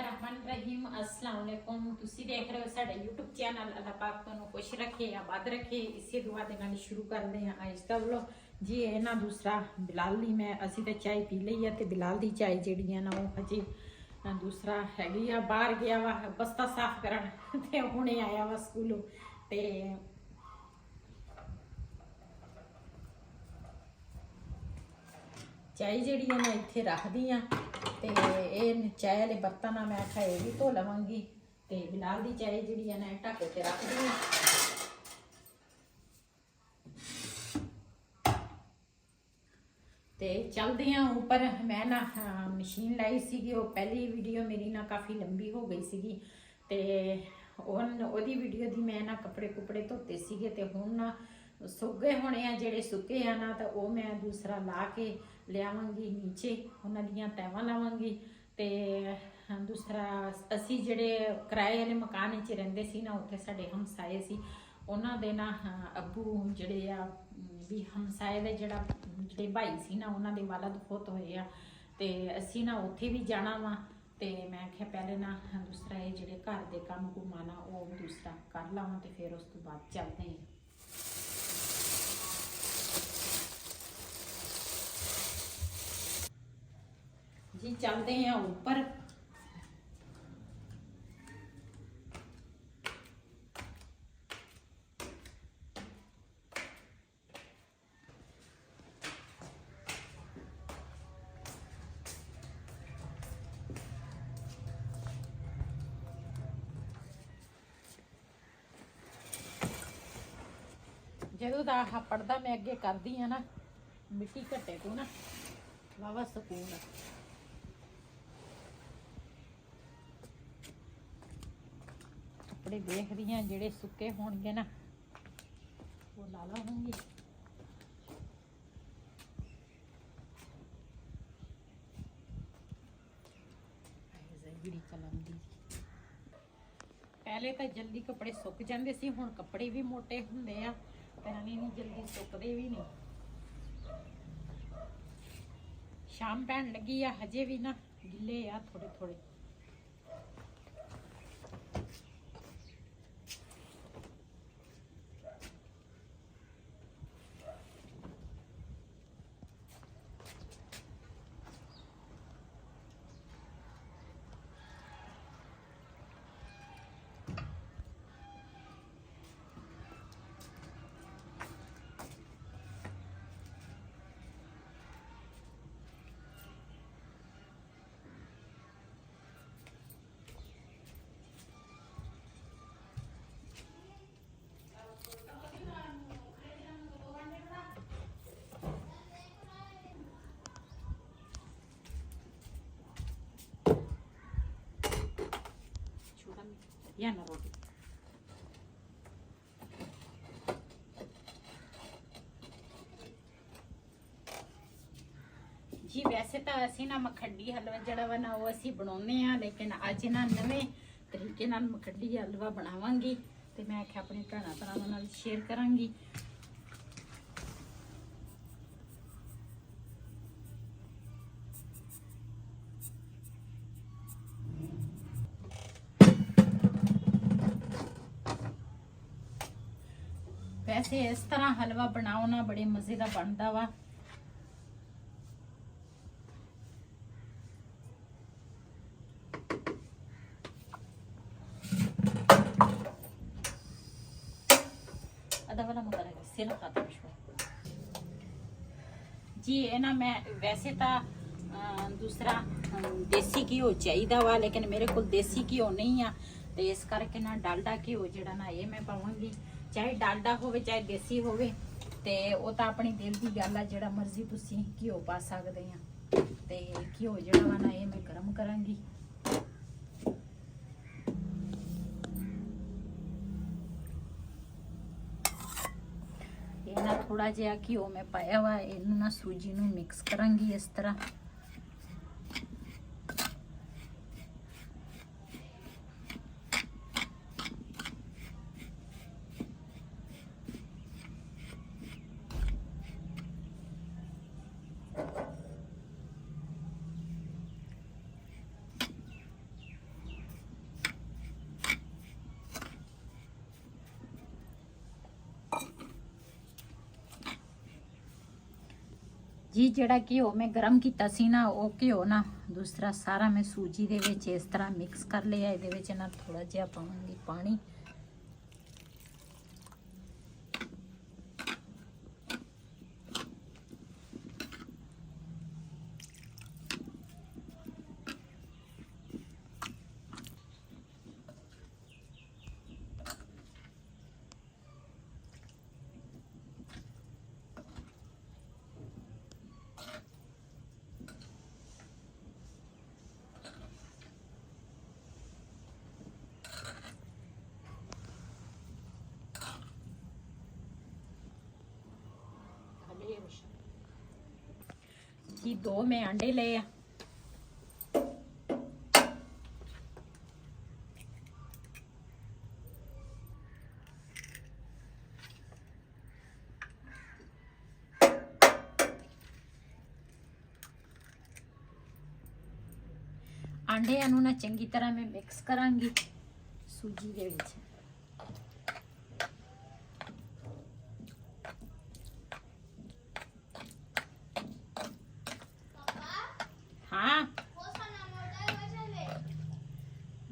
बिस्मिल्लाहिर्रहमानिर्रहीम अस्सलाम वालेकुम। ਤੁਸੀਂ ਦੇਖ ਰਹੇ ਹੋ ਸਾਡਾ YouTube ਚੈਨਲ। ਅੱਲਾਹ ਪਾਕ ਤੁਹਾਨੂੰ ਖੁਸ਼ ਰੱਖੇ, ਆਬਾਦ ਰੱਖੇ। ਇਸੇ ਦੁਆ ਦੇ ਨਾਲ ਸ਼ੁਰੂ ਕਰਦੇ ਹਾਂ ਅੱਜ ਦਾ ਵਲੋਗ। ਜੀ ਇਹ ਨਾ ਦੂਸਰਾ ਬਿਲਾਲ ਲਈ ਮੈਂ ਅਸੀਂ ਤਾਂ ਚਾय ਪੀ ਲਈ ਆ ਤੇ ਬਿਲਾਲ ਦੀ ਚਾय ਜਿਹੜੀ ਆ ਨਾ ਉਹ ਹਜੇ ਦੂਸਰਾ ਹੈਗੀ ਆ, ਬਾਹਰ ਗਿਆ ਵਾ ਬਸਤਾ ਸਾਫ਼ ਕਰਨ ਤੇ ਹੁਣੇ ਆਇਆ ਵਾ ਸਕੂਲੋਂ। ਤੇ चाय जी मैं इत्थे रख दी हाँ तो ये चाय वाले बर्तन मैं आखा ये भी धो लवांगी। तो बिलाल की चाय जी मैं ढक के रख दी हाँ। तो चलते हैं ऊपर। मैं ना मशीन लाई सी, वो पहली वीडियो मेरी ना काफ़ी लंबी हो गई सी। तो ओदी वीडियो दी मैं ना कपड़े कुपड़े धोते सीगे ते हुण ना सुक गए होने आ, जेड़े सुके आ ना तो वो मैं दूसरा ला के लियावांगी नीचे, उन्होंने तैवां लावांगी। तो दूसरा असी जेड़े किराए वाले मकान च रहिंदे सी ना, उत्थे साडे हमसाए सी, उन्हां दे ना अब्बू जेड़े आ भी हमसाए दे जेड़े भाई सी ना उन्हां दे वालद फौत होए आ। ते असी ना उत्थे भी जाना वा। तो मैं आख्या पहले ना दूसरा ये जेड़े घर दे काम कुम आ ना वो दूसरा कर लावां ते फिर उस तो बाद चलते हैं। जी चलते हैं ऊपर। जो पढ़दा मैं अगे करदी हाँ ना, मिट्टी घट्टे को ना वावा सकून है। कपड़े देखदी हाँ जेड़े सुके होणगे ना वो ला लाऊंगी। पहले तो जल्दी कपड़े सुक जाते सी, हुण कपड़े भी मोटे हुंदे आ, पैने नहीं जल्दी सुकदे भी नहीं। शाम पैन लगी आ, हजे भी ना गिले आ थोड़े थोड़े। या ना रोटी जी। वैसे तो असी ना मखड्डी हलवा जड़ा वा ना वो असी बनाने हैं, लेकिन अज ना नवे तरीके नाल मखड्डी हलवा बनावांगी। ते मैं आख्या अपने भैणां भरावां नाल शेयर करांगी। वैसे इस तरह हलवा बनाओ ना बड़े मजे का बनता वा। जी ये ना मैं वैसे तो दूसरा देसी घ्यो चाहिए वा, लेकिन मेरे को देसी घ्यो नहीं आ, तो इस करके ना डालडा घ्यो जड़ा ना ये मैं पावांगी। चाहे डालडा होवे चाहे देसी होवे, ते वो तो अपनी दिल की गल है, जिहड़ा मर्जी तुसी घ्यो पा सकदे आ। ते घ्यो जिहड़ा वा ना ये मैं गर्म करांगी। ये ना थोड़ा जिहा घ्यो मैं पाया वा, इनू ना सूजी नू मिक्स करांगी इस तरह। ਜੀ ਜਿਹੜਾ ਘਿਓ ਮੈਂ ਗਰਮ ਕੀਤਾ ਸੀ ਨਾ, ਉਹ ਘਿਓ ਨਾ ਦੂਸਰਾ ਸਾਰਾ ਮੈਂ ਸੂਜੀ ਦੇ ਵਿੱਚ ਇਸ ਤਰ੍ਹਾਂ ਮਿਕਸ ਕਰ ਲਿਆ। ਇਹਦੇ ਵਿੱਚ ਨਾ ਥੋੜਾ ਜਿਹਾ ਪਾਵਾਂਗੀ ਪਾਣੀ। जी 2 मैं अंडे ले आ। ਆਂਡਿਆਂ ਨੂੰ ਨਾ ਚੰਗੀ ਤਰ੍ਹਾਂ ਮੈਂ ਮਿਕਸ ਕਰਾਂਗੀ ਸੂਜੀ ਦੇ ਵਿੱਚ। हाँ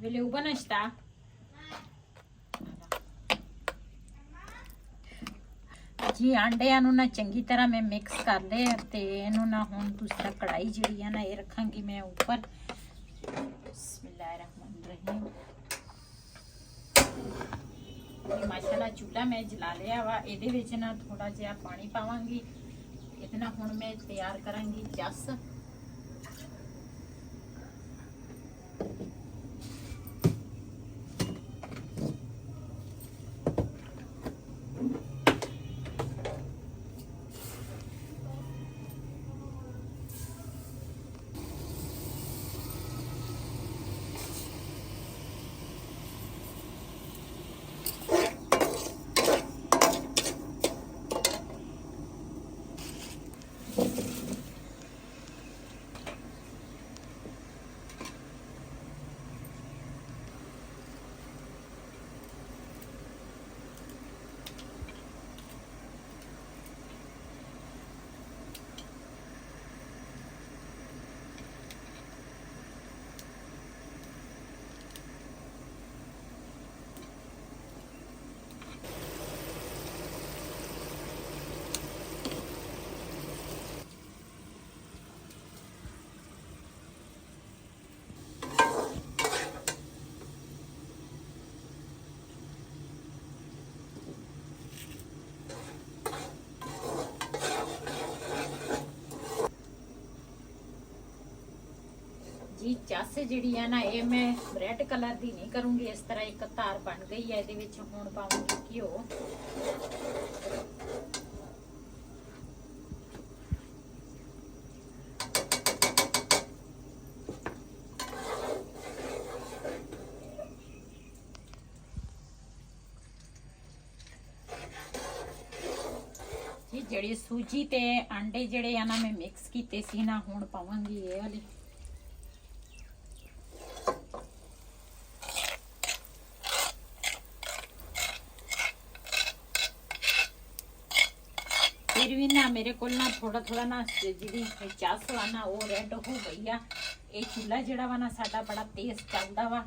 vile ubana está जी। ਆਂਡਿਆਂ ਨੂੰ ਨਾ ਚੰਗੀ ਤਰ੍ਹਾਂ ਮੈਂ ਮਿਕਸ ਕਰ ਲਿਆ ਤੇ ਇਹਨੂੰ ਨਾ ਹੁਣ ਦੂਸਰਾ ਕੜਾਈ ਜਿਹੜੀ ਆ ਨਾ ਇਹ ਰੱਖਾਂਗੀ ਮੈਂ ਉੱਪਰ। ਬਿਸਮਿਲ੍ਲਾਹਿਰਰਹਿਮਾਨਿਰਰਹੀਮ। ਮਾਸ਼ਾਅੱਲਾ ਚੁੱਲ੍ਹਾ ਮੈਂ ਜਲਾ ਲਿਆ ਵਾ। ਇਹਦੇ ਵਿੱਚ ਨਾ ਥੋੜਾ ਜਿਹਾ ਪਾਣੀ ਪਾਵਾਂਗੀ। ਇਹਦੇ ਨਾਲ ਹੁਣ ਮੈਂ ਤਿਆਰ ਕਰਾਂਗੀ ਜਸ। जी चासे जिहड़ी है ना ये मैं रेड कलर दी नहीं करूँगी। इस तरह एक धार बन गई है। ਇਹਦੇ ਵਿੱਚ ਹੁਣ ਪਾਵਾਂਗੀ घिओ। ਜੀ ਜਿਹੜੀ ਸੂਜੀ ਤੇ ਆਂਡੇ ਜਿਹੜੇ ਆ ਨਾ ਮੈਂ ਮਿਕਸ ਕੀਤੇ ਸੀ ਨਾ, ਹੁਣ ਪਾਵਾਂਗੀ ਇਹ ਵਾਲੀ। फिर भी ना मेरे को ना थोड़ा थोड़ा ना जी चस वा ना वो रेड हो गई आ। ये चूल्हा जड़ा वा ना साडा बड़ा तेज चलता वा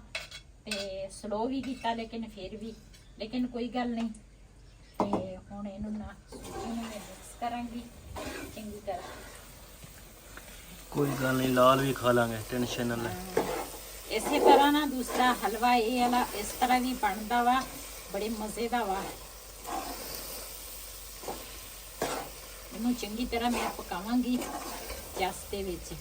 ते स्लो भी किया लेकिन फिर भी कोई गल नहीं। ते हुण इहनूं ना सूजी नूं मैं मिक्स करांगी चंगी तरह। कोई गल नहीं, लाल भी खा लांगे, टेंशन ना ले। इसी तरह ना दूसरा हलवा ये वाला इस तरह भी बनता वा, बड़े मज़े का वा। ਇਹਨੂੰ ਚੰਗੀ ਤਰ੍ਹਾਂ ਮੈਂ ਪਕਾਵਾਂਗੀ ਗੈਸ ਦੇ ਵਿੱਚ।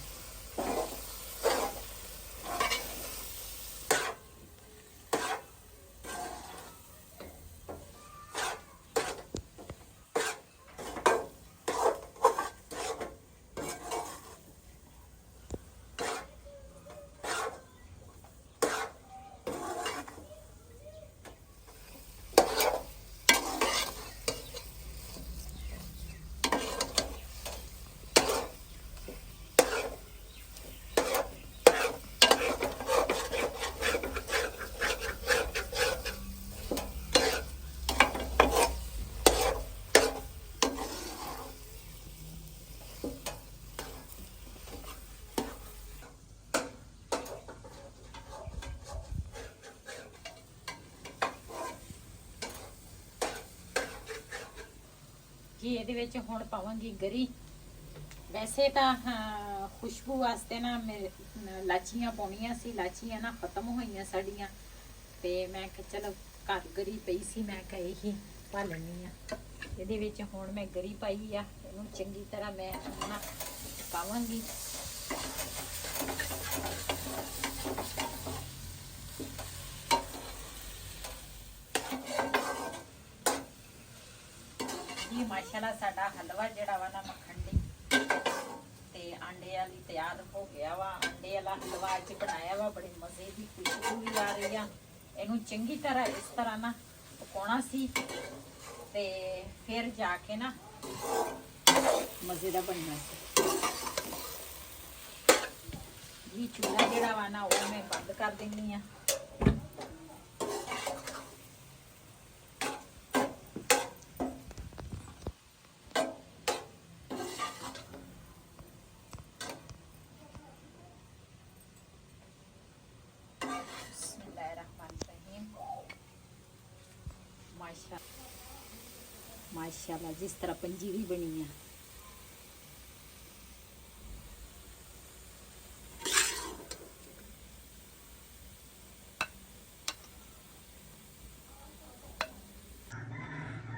ਜੀ ਇਹਦੇ ਵਿੱਚ ਹੁਣ ਪਾਵਾਂਗੀ ਗਰੀ। ਵੈਸੇ ਤਾਂ ਖੁਸ਼ਬੂ ਵਾਸਤੇ ਨਾ ਮੈਂ ਲਾਚੀਆਂ ਪਾਉਣੀਆਂ ਸੀ, ਲਾਚੀਆਂ ਨਾ ਖਤਮ ਹੋਈਆਂ ਸਾਡੀਆਂ, ਤੇ ਮੈਂ ਕਿਹਾ ਚਲੋ ਘਰ ਗਰੀ ਪਈ ਸੀ, ਮੈਂ ਕਿਹਾ ਇਹੀ ਪਾ ਲੈਣੀ ਆ। ਇਹਦੇ ਵਿੱਚ ਹੁਣ ਮੈਂ ਗਰੀ ਪਾਈ ਆ, ਇਹਨੂੰ ਚੰਗੀ ਤਰ੍ਹਾਂ ਮੈਂ ਨਾ ਪਾਵਾਂਗੀ। ਜੀ ਮਾਸ਼ਾਅੱਲਾ ਸਾਡਾ ਹਲਵਾ ਜਿਹੜਾ ਵਾ ਨਾ ਮੱਖਣ ਤੇ ਆਂਡੇ ਵਾਲੀ ਤਿਆਰ ਹੋ ਗਿਆ ਵਾ। ਆਂਡੇ ਵਾਲਾ ਹਲਵਾ ਅੱਜ ਬਣਾਇਆ ਵਾ, ਬੜੇ ਮਜ਼ੇ ਦੀ ਖੁਸ਼ਬੂ ਵੀ ਆ ਰਹੀ ਆ। ਇਹਨੂੰ ਚੰਗੀ ਤਰ੍ਹਾਂ ਇਸ ਤਰ੍ਹਾਂ ਨਾ ਪਕਾਉਣਾ ਸੀ ਤੇ ਫਿਰ ਜਾ ਕੇ ਨਾ ਮਜ਼ੇ ਦਾ ਬਣਨਾ ਸੀ। ਜੀ ਚੂਲਾ ਜਿਹੜਾ ਵਾ ਨਾ ਉਹ ਮੈਂ ਬੰਦ ਕਰ ਦਿੰਨੀ ਆ। माशाल्लाह जिस तरह पंजीरी बनी है।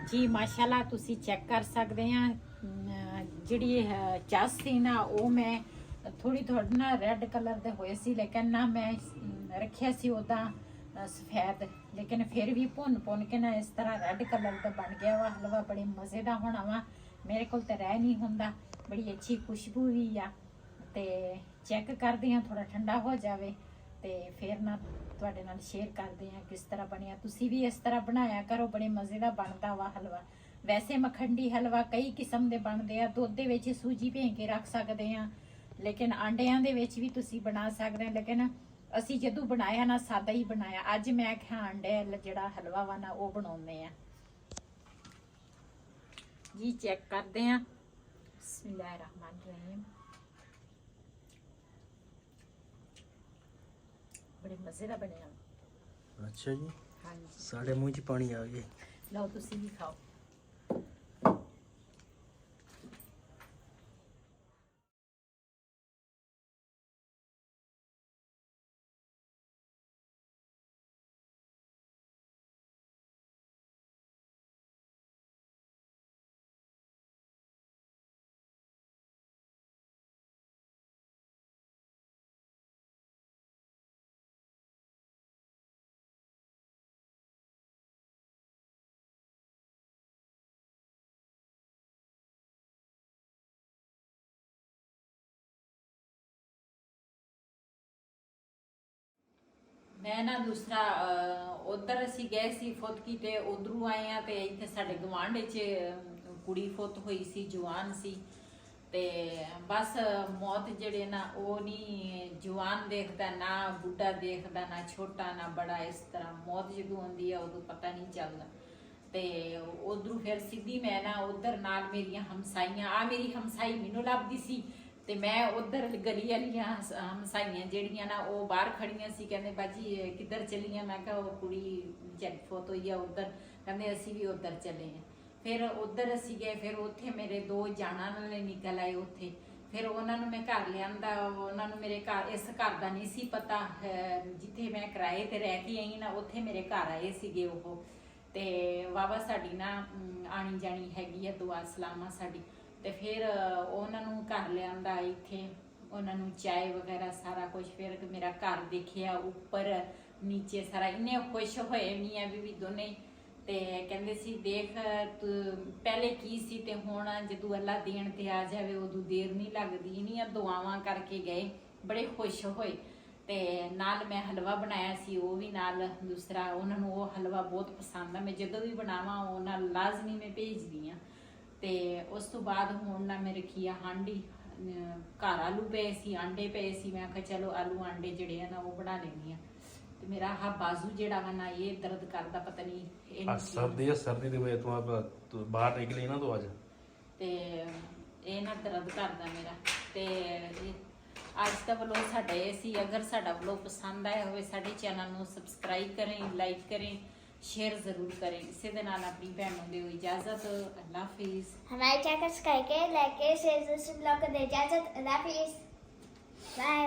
जी माशाल्लाह तुसी चेक कर सकते हैं जिहड़ी चस सी ना वो मैं थोड़ी थोड़ी ना रेड कलर दे होए सी, लेकिन ना मैं रखिया सी उदा सफेद, लेकिन फिर भी भुन के ना इस तरह रेड कलर का बन गया वा हलवा। बड़े मज़े का होना वा, मेरे को तो रह नहीं होंदा। बड़ी अच्छी खुशबू भी आ। ते चेक करते हैं थोड़ा ठंडा हो जाए तो फिर ना तुहाडे नाल शेयर करते हैं किस तरह बनिया। तुसी भी इस तरह बनाया करो, बड़े मज़े का बनता वा हलवा। वैसे मखंडी हलवा कई किस्म के बनते हैं, दुध दे विच सूजी भे के रख सकते हैं, लेकिन आंडियां दे विच भी तुसी बना सकते हैं। लेकिन असी जदों बनाया ना सादा ही बनाया। अज मैं क्या अंडे जड़ा हलवा वा ना वो बनाने हैं जी। चेक करते हैं। बिस्मिल्लाहिर्रहमानिर्रहीम। बड़े मजे का बनया। अच्छा जी। हाँ जी, साढ़े मुंह च पानी आ गया। लो तुसी भी खाओ। मैं ना दूसरा उधर असी गए सी फुतकी ते उधरों आए हैं ते इत्थे साडे गवांढ च कुड़ी फुत हुई सी, जवान सी ते बस मौत जड़े ना वो नहीं जवान देखता ना बुढ़ा देखता ना छोटा ना बड़ा। इस तरह मौत जदों आंदी है उदों पता नहीं चलदा। ते उधरों फिर सीधी मैं ना उधर नाल मेरियां हमसाइयां आ मेरी हमसाई मैनू लभदी सी ते मैं उधर गली वालियां हमसाइयां जेड़ियां ना वो बाहर खड़ियां सी, कहंदे बाजी किधर चलियां। मैं कहा वो कुड़ी फौत होई है उधर, कहंदे असी भी उधर चले हैं। फिर उधर असी गए, फिर उत्थे मेरे दो जाना नाले निकल आए उत्थे। फिर उन्होंने मैं घर लिया, उन्होंने मेरे घर इस घर का नहीं सी पता, जिथे मैं किराए ते रह के आई ना उत्थे मेरे घर आए सीगे वो। ते वावा साडी ना आनी जानी हैगी है, दुआ सलामा साडी। ते फिर उन्होंने घर लिया इत्थे, उन्होंने चाय वगैरह सारा कुछ। फिर मेरा घर देखिया उपर नीचे सारा, इन्ने खुश होए मियाँ बीवी दोने। ते कहंदे सी देख तू पहले की सी ते हुण जदों अल्लाह देण ते आ जावे उदों देर नहीं लगदी। इन्नियां दुआवां करके गए, बड़े खुश होए। ते नाल मैं हलवा बनाया सी, वो भी नाल दूसरा उन्होंने वो हलवा बहुत पसंद है। मैं जदों भी बनावां वो नाल लाजमी मैं भेजदी हाँ। ते उस तो बाद हुण ना मैं रखी आ हांडी, घर आलू पे सी, आंडे पे सी। मैं आख्या चलो आलू आंडे जड़े है ना वो बना लेनी। ते मेरा हा बाजू जेड़ा वा ना ये दर्द करदा, पता नहीं सर्दी दी वजह तो बाहर निकली ना तो आज ते ये ना दर्द करदा मेरा। ते आज का व्लॉग साडा ये सी। अगर साडा व्लॉग पसंद आया होवे साडे चैनल नूं सबसक्राइब करें, लाइक करें ਸ਼ੇਅਰ ਜ਼ਰੂਰ ਕरें। ਇਸੇ ਦੇ ਨਾਲ ਆਪਣੀ ਭੈਣ ਨੂੰ ਦਿਓ ਇਜਾਜ਼ਤ। ਅੱਲਾ ਹਾਫਿਜ਼। हमारे चैनल सब्सक्राइब करें, लाइक करें, शेयर, ब्लॉग को दे इजाजत। अल्लाह हाफिज़, बाय।